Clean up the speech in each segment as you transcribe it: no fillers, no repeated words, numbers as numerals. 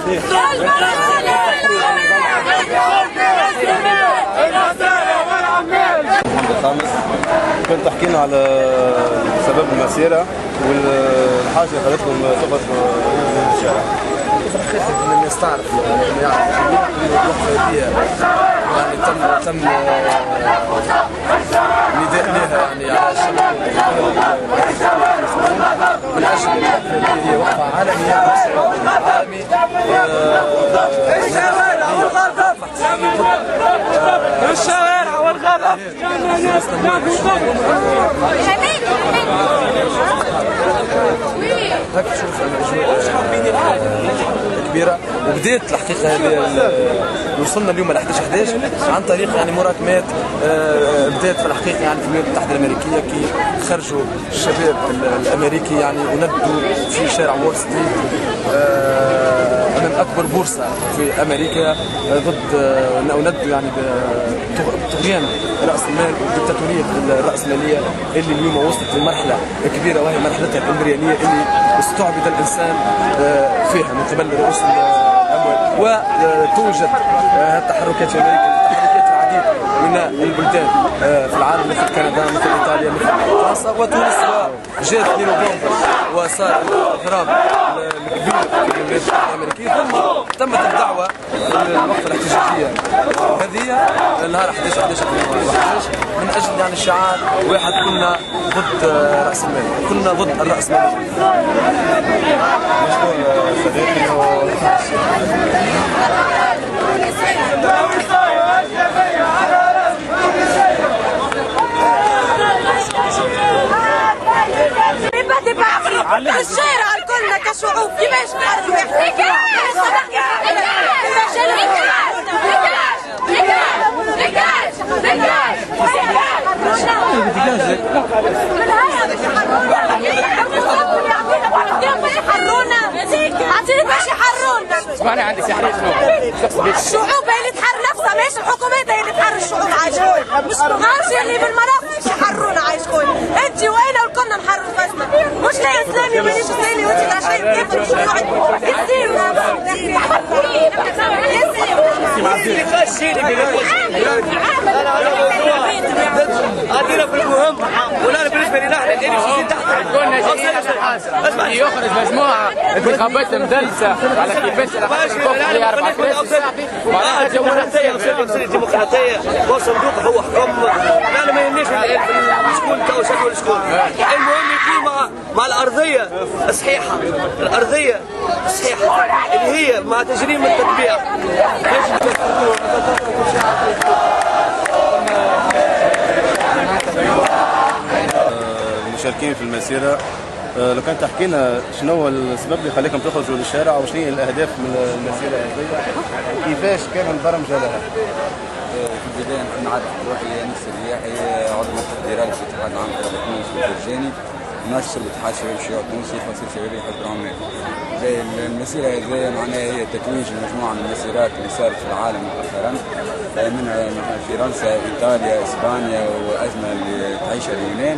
محمد الخامس. كنت تحكي لنا على سبب المسيرة والحاجة اللي خلتكم تقفوا في الشارع. في الحقيقة إن الناس تعرف يعني تم نداء لها يعني على الشباب من أجل هي وقفة عالمية على مستوى عالمي. الشوارع والغضب هاك تشوف الاجواء كبيره. وبدات الحقيقه هذه وصلنا اليوم ل 11/11 عن طريق يعني مراكمات بدات في الحقيقه يعني في الولايات المتحده الامريكيه كي خرجوا الشباب الامريكي يعني وندوا في شارع وول ستريت امام اكبر بورصه في امريكا ضد وندوا يعني بطغيان راس المال والدكتاتوريه الراسماليه اللي اليوم وصلت لمرحله كبيره وهي مرحلتها الامبرياليه اللي استعبد الانسان فيها من قبل رؤوس الاموال. وتوجد التحركات في امريكا تحركات العديد من البلدان في العالم مثل كندا مثل ايطاليا مثل فرنسا وتونس. وجاء 2 نوفمبر وصار الاضراب الكبير في الولايات المتحده الامريكيه ثم تمت الدعوه للوقفه الاحتجاجيه هذه نهار 11/11 من اجل يعني شعار واحد كنا ضد راس المال كنا ضد الراسماليه. الشارع الكلنا كشعوب كيفاش نحاربوا الشعوب هي اللي تحرر نفسها ماشي الحكومات هي اللي تحرر الشعوب عايشين مش ماشي اللي بالمناطق يحررونا عايشين انت وانا والكلنا نحرر نفسنا مش لا اسلامي مانيش اسلامي وانت العشرين كيف الشيوعي ادينا في المهم ولا بالنسبه لنا احنا اللي ماشيين تحت اسمع يخرج مجموعه انتخابات مدلسه على كيفاش ديمقراطيه وصندوق هو حكم. لا ما يهمنيش شكون تو شكون شكون. المهم يكون مع الارضيه الصحيحه الارضيه الصحيحه اللي هي مع تجريم التطبيع. المشاركين في المسيرة لو كان تحكي لنا شنو هو السبب اللي خليكم تخرجوا للشارع وشنو هي الاهداف من المسيرة هذه كيفاش كان البرمجة لها؟ في البداية نحن نعرف روحي أنيس الرياحي عضو مكتب الدراسة في الاتحاد العام للرياضة التونسي الفرجاني ناشط الاتحاد الشباب الشيوعي التونسي فصيل شبابي حزب العمال. المسيرة هذه معناها هي تتويج لمجموعة من المسيرات اللي صارت في العالم مؤخرا منها فرنسا ايطاليا اسبانيا وازمه اللي تعيشها اليونان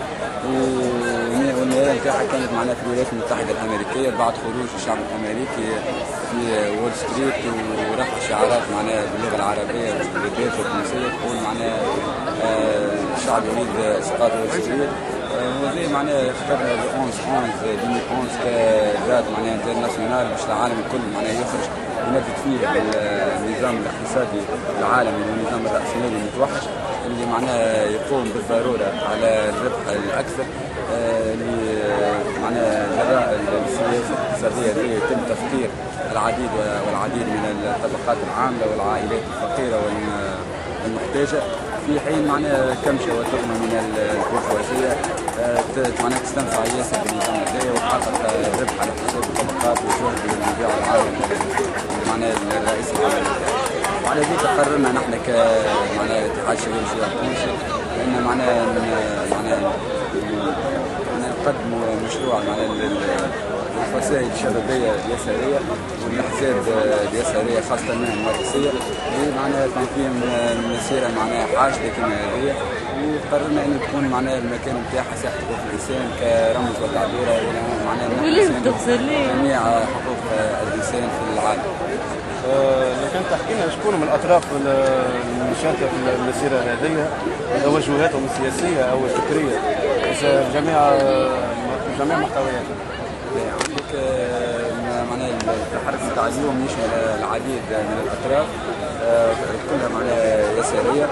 والنهايه نتاعها كانت معناها في الولايات المتحده الامريكيه بعد خروج الشعب الامريكي في وول ستريت ورفع شعارات معناها باللغه العربيه والبلدات التونسيه تقول معناها الشعب يريد اسقاط وول ستريت. وزي معناها اخترنا ال 11/11 2011 كذات معناها انترناسيونال باش العالم الكل معناها يخرج ينفذ فيه النظام الاقتصادي العالمي والنظام الرأسمالي المتوحش اللي معناها يقوم بالضرورة على الربح الأكثر اللي معناها جراء السياسة الاقتصادية اللي يتم تفكير العديد والعديد من الطبقات العاملة والعائلات الفقيرة والمحتاجة في حين معناها كمشة وتغنى من البرجوازية معناها تستنفع ياسر بالنظام هذايا وتحقق الربح على حساب الطبقات والجهد للمبيع العالم معناها الرئيس العالمي. وعلى ذلك قررنا نحن معناها اتحاد شباب الشيوعي التونسي بان معناها نقدموا مشروع معناها الفصائل الشبابيه اليساريه والاحزاب اليساريه خاصه منها الماركسيه معناها تنظيم مسيره معناها حاشده كما هذه. وقررنا انه تكون معناها المكان نتاعها ساحه حقوق الانسان كرمز وتعبير معناها جميع حقوق الإنسان في العالم. لو كان تحكي لنا شكون من الأطراف المشاركة في المسيرة هذه توجهاتهم السياسية أو الفكرية في جميع محتوياتها؟ معناها التحرك نتاع اليوم يشمل العديد من الأطراف كلها معناها يسارية.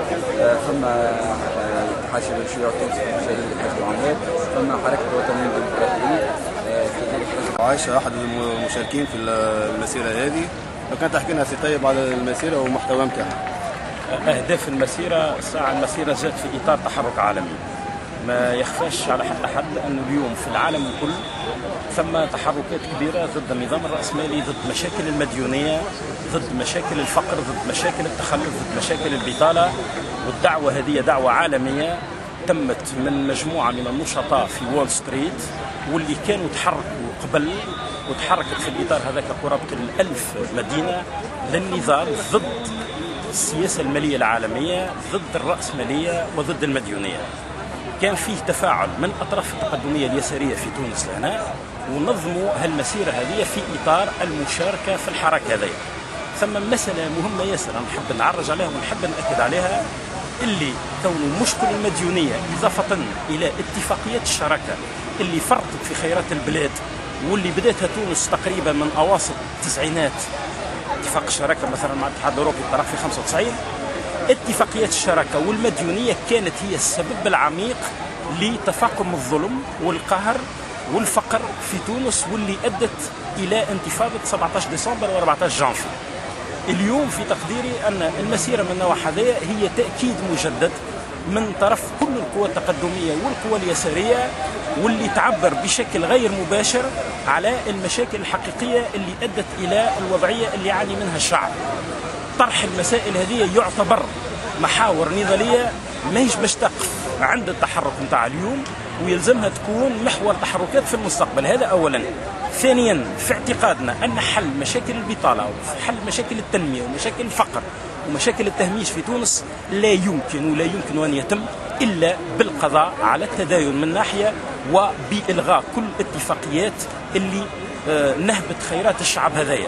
ثم الاتحاد الشباب الشيوعي التونسي شهيد حزب العمال، ثم حركة الوطنيين الديمقراطيين كذلك حزب عايشة أحد المشاركين في المسيرة هذه. لو كان تحكي لنا سي طيب على المسيرة والمحتوى نتاعها. أهداف المسيرة المسيرة جات في إطار تحرك عالمي. ما يخفاش على حتى حد أن اليوم في العالم الكل ثم تحركات كبيرة ضد النظام الرأسمالي، ضد مشاكل المديونية، ضد مشاكل الفقر، ضد مشاكل التخلف، ضد مشاكل البطالة. والدعوة هذه دعوة عالمية تمت من مجموعة من النشطاء في وول ستريت واللي كانوا تحركوا قبل وتحركت في الإطار هذاك قرابة 1000 مدينة للنضال ضد السياسة المالية العالمية، ضد الرأسمالية وضد المديونية. كان فيه تفاعل من أطراف التقدمية اليسارية في تونس لهنا، ونظموا هالمسيرة هذه في إطار المشاركة في الحركة هذه. ثم مسألة مهمة ياسر نحب نعرج عليها ونحب نأكد عليها، اللي كون مشكل المديونية إضافة إلى اتفاقيات الشراكة اللي فرضت في خيرات البلاد واللي بدأتها تونس تقريبا من أواسط التسعينات. اتفاق الشراكة مثلا مع الاتحاد الأوروبي طرح في 95. اتفاقيات الشراكة والمديونية كانت هي السبب العميق لتفاقم الظلم والقهر والفقر في تونس، واللي أدت إلى انتفاضة 17 ديسمبر و14 جانفي. اليوم في تقديري أن المسيرة من النوع هذا هي تأكيد مجدد من طرف كل القوى التقدمية والقوى اليسارية، واللي تعبر بشكل غير مباشر على المشاكل الحقيقية اللي أدت إلى الوضعية اللي يعاني منها الشعب. طرح المسائل هذه يعتبر محاور نضالية ماهيش باش تقف عند التحرك نتاع اليوم، ويلزمها تكون محور تحركات في المستقبل. هذا أولا. ثانيا، في اعتقادنا أن حل مشاكل البطالة وحل مشاكل التنمية ومشاكل الفقر ومشاكل التهميش في تونس لا يمكن أن يتم إلا بالقضاء على التداين من ناحية، وبإلغاء كل اتفاقيات اللي نهبت خيرات الشعب هذايا.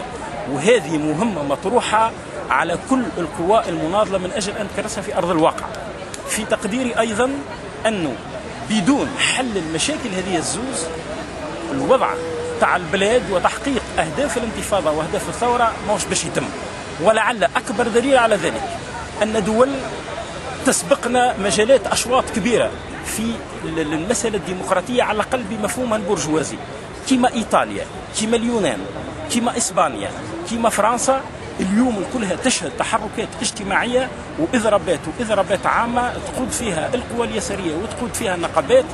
وهذه مهمة مطروحة على كل القوى المناضلة من أجل أن تكرسها في أرض الواقع. في تقديري أيضا أنه بدون حل المشاكل هذه الزوز الوضع تاع البلاد وتحقيق أهداف الانتفاضة وأهداف الثورة ماهوش باش يتم. ولعل أكبر دليل على ذلك أن دول تسبقنا مجالات أشواط كبيرة في المسألة الديمقراطية على الأقل بمفهومها البرجوازي، كما إيطاليا، كما اليونان، كما إسبانيا، كما فرنسا. اليوم كلها تشهد تحركات اجتماعية وإضرابات عامة تقود فيها القوى اليسارية وتقود فيها النقابات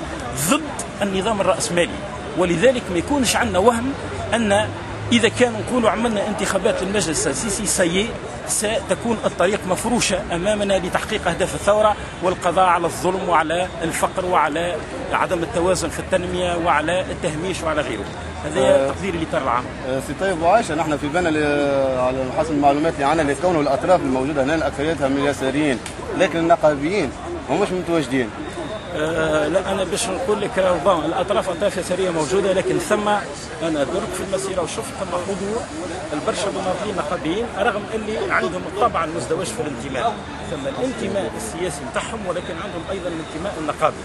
ضد النظام الرأسمالي. ولذلك ما يكونش عندنا وهم أن إذا كانوا نقولوا عملنا انتخابات للمجلس السياسي ستكون الطريق مفروشة أمامنا لتحقيق أهداف الثورة والقضاء على الظلم وعلى الفقر وعلى عدم التوازن في التنمية وعلى التهميش وعلى غيره. هذا تقدير الإطار العام. سي طيب وعايشة، نحن في بالنا على حسب المعلومات اللي عندنا اللي كونوا الأطراف الموجودة هنا أكثريتها من اليساريين، لكن النقابيين هم مش متواجدين. لا، أنا باش نقول لك الأطراف يسارية موجودة، لكن ثم أنا درت في المسيرة وشفت ثم حضور البرشا مناضلين نقابيين رغم اللي عندهم الطبع المزدوج في الانتماء، ثم الانتماء السياسي نتاعهم ولكن عندهم أيضا الانتماء النقابي.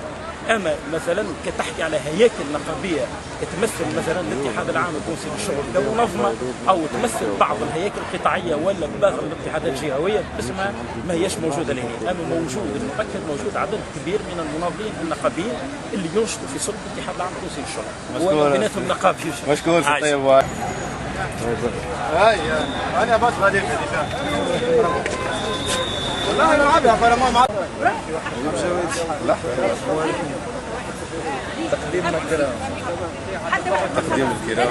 أما مثلا كتحكي على هياكل نقابية تمثل مثلا الاتحاد العام التونسي للشغل كمنظمة أو تمثل بعض الهياكل القطاعية ولا بعض الاتحادات الجهوية باسمها، ما هيش موجودة لهنا. أما موجود عدد كبير من المناضلين النقابيين اللي ينشطوا في صلب الاتحاد العام التونسي للشغل وبيناتهم نقابي. مشكور سي طيب. هاي أنا بس غادي والله نلعبها فرما مع تقديم الكرام.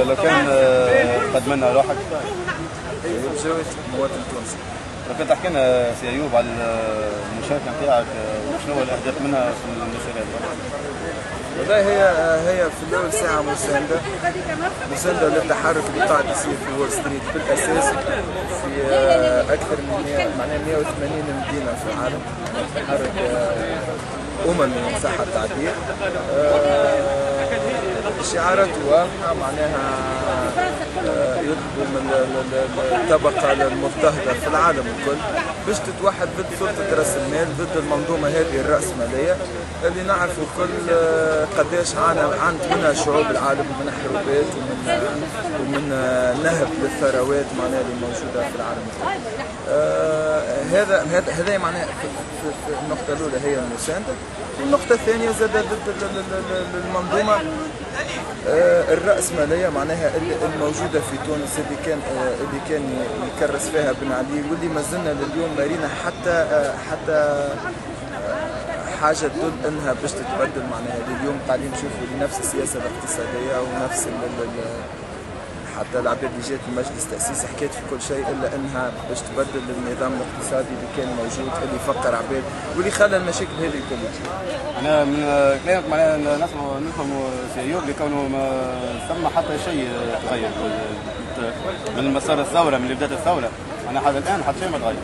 لو كان قدم لنا روحك مواطن تونسي. لو كان تحكي لنا سي أيوب على المشاركة نتاعك وشنو هو الأهداف منها في المسيرة هذه؟ والله هي في الأول ساعة مساندة للتحرك اللي قاعد يصير في وول ستريت بالأساس في أكثر من 180 مدينة في العالم. تحرك أممي صح التعبير. الشعارات واضحة معناها يطلبوا من الطبقة المضطهدة في العالم الكل باش تتوحد ضد سلطة رأس المال، ضد المنظومة هذه الرأسمالية اللي نعرفوا الكل قداش عانت منها شعوب العالم من حروبات ومن نهب للثروات معناها اللي موجودة في العالم الكل. هذا معناها في النقطة الأولى هي المساندة، والنقطة الثانية زاد ضد المنظومة الرأسمالية معناها الموجودة في تونس اللي كان يكرس فيها بن علي، واللي ما زلنا لليوم مارينا حتى حاجة تدل انها باش تتبدل معناها. اليوم قاعدين نشوفوا نفس السياسة الاقتصادية ونفس حتى العباد اللي جات المجلس التأسيسي حكيت في كل شيء الا انها باش تبدل النظام الاقتصادي اللي كان موجود اللي فقر عباد واللي خلى المشاكل هذه كلها. انا من كلامك معناها نفهم سي ايوب لكونه ما ثم حتى شيء تغير من مسار الثوره، من اللي بدات الثوره انا حتى الان حتى شيء ما تغير.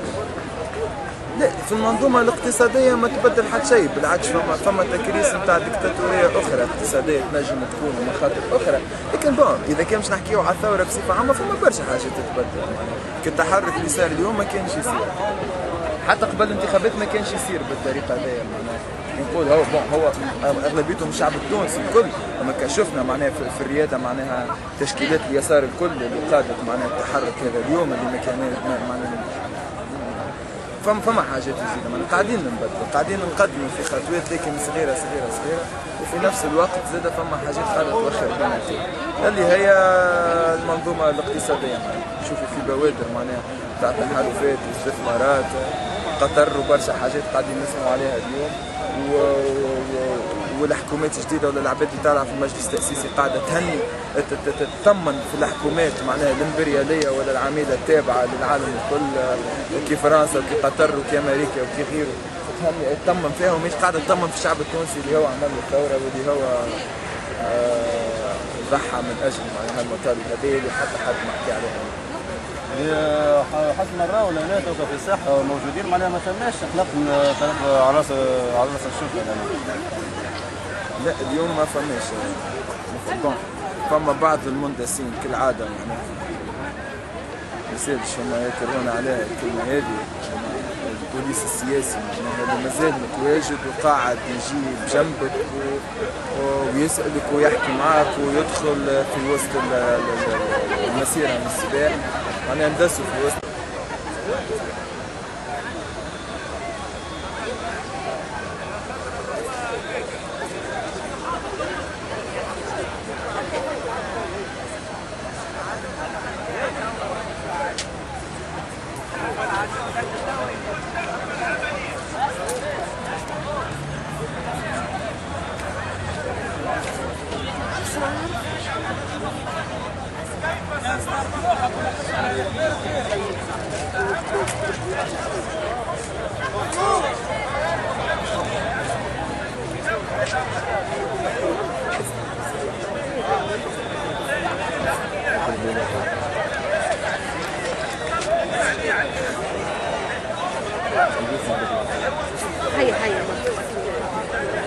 لا، في المنظومه الاقتصاديه ما تبدل حتى شيء، بالعكس فما تكريس نتاع ديكتاتوريه اخرى اقتصاديه تنجم تكون مخاطر اخرى، لكن بون اذا كان باش نحكيو على الثوره بصفه عامه فما برشا حاجات تتبدل. كالتحرك اللي صار اليوم ما كانش يصير، حتى قبل الانتخابات ما كانش يصير بالطريقه هذيا معناها. نقول هو اغلبيتهم الشعب التونسي الكل، اما شفنا معناها في الرياده معناها تشكيلات اليسار الكل اللي قادت معناها التحرك هذا اليوم اللي ما كان معناها فما حاجات جديده، يعني قاعدين نبدلوا، قاعدين نقدموا في خطوات لكن صغيره صغيره صغيره، وفي نفس الوقت زاد فما حاجات قاعده توخر بنا اللي هي المنظومه الاقتصاديه. شوفوا في بوادر معناها تاع تحالفات واستثمارات قطر وبرشا حاجات قاعدين نسمعوا عليها اليوم، والحكومات الجديده ولا العباد اللي طالعه في المجلس التاسيسي قاعده تطمن في الحكومات معناها الامبرياليه ولا العميله التابعه للعالم الكل كي فرنسا وكي قطر وكي امريكا وكي غيره، تطمن فيها ومش قاعده تطمن في الشعب التونسي اللي هو عمل له ثوره واللي هو ضحى من اجل معناها المطالب هذه اللي حتى حد ما حكى عليها. حسب ما نراو الناس في الساحه موجودين معناها ما ثماش خلق من طرف عناصر الشرطه. لا اليوم ما فماش، فما بعض المندسين كالعاده معناها ما يسالش فما يكرهون عليها الكلمه هذه، البوليس السياسي معناها اللي مازال متواجد وقاعد يجي بجنبك ويسالك ويحكي معك ويدخل في وسط المسيره من السباق معناها ندسوا في وسط.